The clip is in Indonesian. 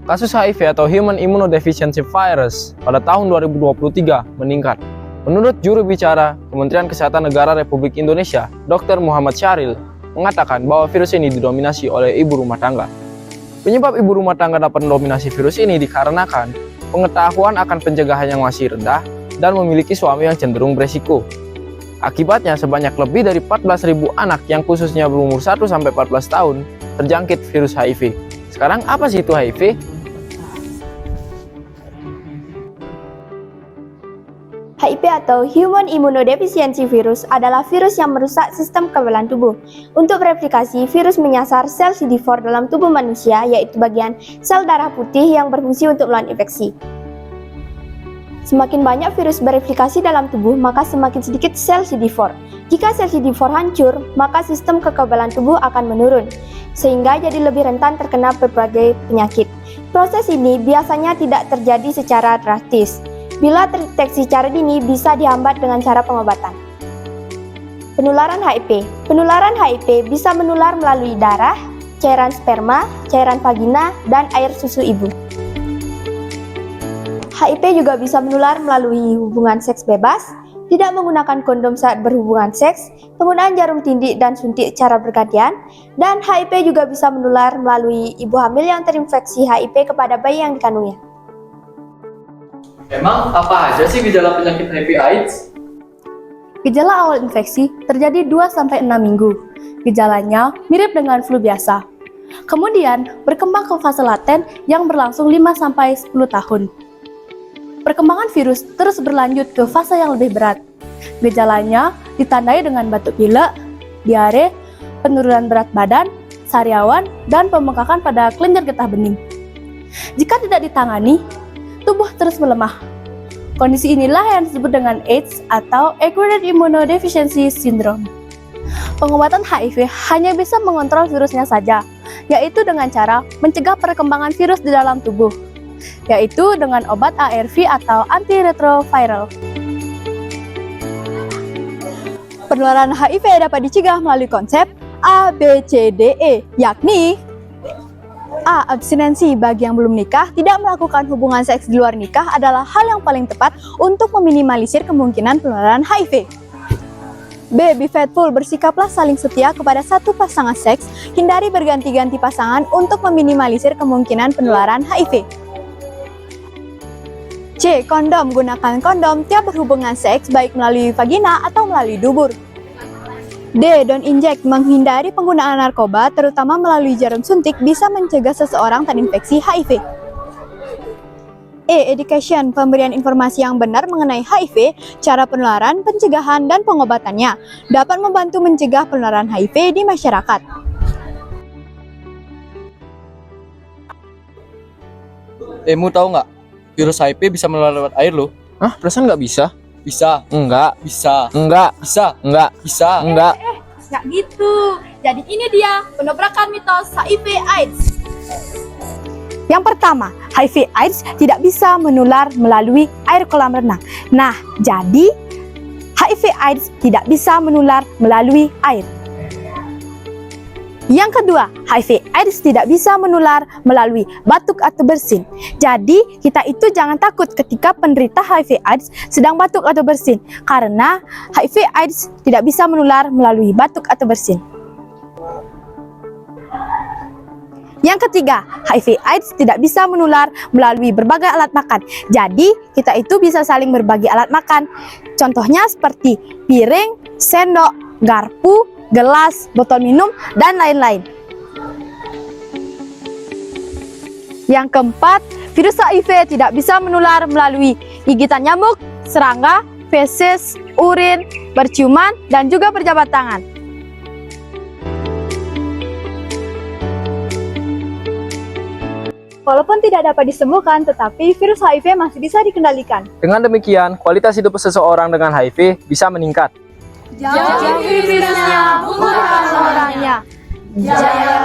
Kasus HIV atau Human Immunodeficiency Virus pada tahun 2023 meningkat. Menurut juru bicara Kementerian Kesehatan Negara Republik Indonesia, Dr. Muhammad Syahril, mengatakan bahwa virus ini didominasi oleh ibu rumah tangga. Penyebab ibu rumah tangga dapat mendominasi virus ini dikarenakan pengetahuan akan pencegahan yang masih rendah dan memiliki suami yang cenderung beresiko. Akibatnya sebanyak lebih dari 14.000 anak yang khususnya berumur 1-14 tahun terjangkit virus HIV. Sekarang apa sih itu HIV? HIV atau Human Immunodeficiency Virus adalah virus yang merusak sistem kekebalan tubuh. Untuk bereplikasi, virus menyasar sel CD4 dalam tubuh manusia, yaitu bagian sel darah putih yang berfungsi untuk melawan infeksi. Semakin banyak virus bereplikasi dalam tubuh, maka semakin sedikit sel CD4. Jika sel CD4 hancur, maka sistem kekebalan tubuh akan menurun, sehingga jadi lebih rentan terkena berbagai penyakit. Proses ini biasanya tidak terjadi secara drastis. Bila terdeteksi secara dini, bisa dihambat dengan cara pengobatan. Penularan HIV. Penularan HIV bisa menular melalui darah, cairan sperma, cairan vagina, dan air susu ibu. HIV juga bisa menular melalui hubungan seks bebas, tidak menggunakan kondom saat berhubungan seks, penggunaan jarum tindik dan suntik secara bergantian, dan HIV juga bisa menular melalui ibu hamil yang terinfeksi HIV kepada bayi yang dikandungnya. Emang apa aja sih gejala penyakit HIV/AIDS? Gejala awal infeksi terjadi 2-6 minggu. Gejalanya mirip dengan flu biasa. Kemudian berkembang ke fase laten yang berlangsung 5-10 tahun. Perkembangan virus terus berlanjut ke fase yang lebih berat. Gejalanya ditandai dengan batuk pilek, diare, penurunan berat badan, sariawan, dan pembengkakan pada kelenjar getah bening. Jika tidak ditangani, tubuh terus melemah. Kondisi inilah yang disebut dengan AIDS atau Acquired Immunodeficiency Syndrome. Pengobatan HIV hanya bisa mengontrol virusnya saja, yaitu dengan cara mencegah perkembangan virus di dalam tubuh, yaitu dengan obat ARV atau antiretroviral. Penularan HIV dapat dicegah melalui konsep ABCDE, yakni A. Abstinensi bagi yang belum nikah. Tidak melakukan hubungan seks di luar nikah adalah hal yang paling tepat untuk meminimalisir kemungkinan penularan HIV. B. Be faithful, bersikaplah saling setia kepada satu pasangan seks. Hindari berganti-ganti pasangan untuk meminimalisir kemungkinan penularan HIV. C. Kondom, gunakan kondom tiap berhubungan seks baik melalui vagina atau melalui dubur. D. Don't inject, menghindari penggunaan narkoba terutama melalui jarum suntik bisa mencegah seseorang terinfeksi HIV. E. Education, pemberian informasi yang benar mengenai HIV, cara penularan, pencegahan, dan pengobatannya dapat membantu mencegah penularan HIV di masyarakat. Mu tahu nggak? Virus HIV bisa menular lewat air loh. Hah? Perasaan nggak bisa? Bisa, Enggak. bisa, Enggak. bisa, Enggak. bisa. Enggak. Nggak gitu. Jadi ini dia pendobrakan mitos HIV/AIDS. Yang pertama, HIV/AIDS tidak bisa menular melalui air kolam renang. Nah, jadi HIV/AIDS tidak bisa menular melalui air. Yang kedua, HIV/AIDS tidak bisa menular melalui batuk atau bersin. Jadi, kita itu jangan takut ketika penderita HIV/AIDS sedang batuk atau bersin, karena HIV/AIDS tidak bisa menular melalui batuk atau bersin. Yang ketiga, HIV/AIDS tidak bisa menular melalui berbagai alat makan. Jadi, kita itu bisa saling berbagi alat makan. Contohnya seperti piring, sendok, garpu, gelas, botol minum, dan lain-lain. Yang keempat, virus HIV tidak bisa menular melalui gigitan nyamuk, serangga, feses, urin, berciuman, dan juga berjabat tangan. Walaupun tidak dapat disembuhkan, tetapi virus HIV masih bisa dikendalikan. Dengan demikian, kualitas hidup seseorang dengan HIV bisa meningkat. Jauhi virusnya, bukan orangnya. Jaya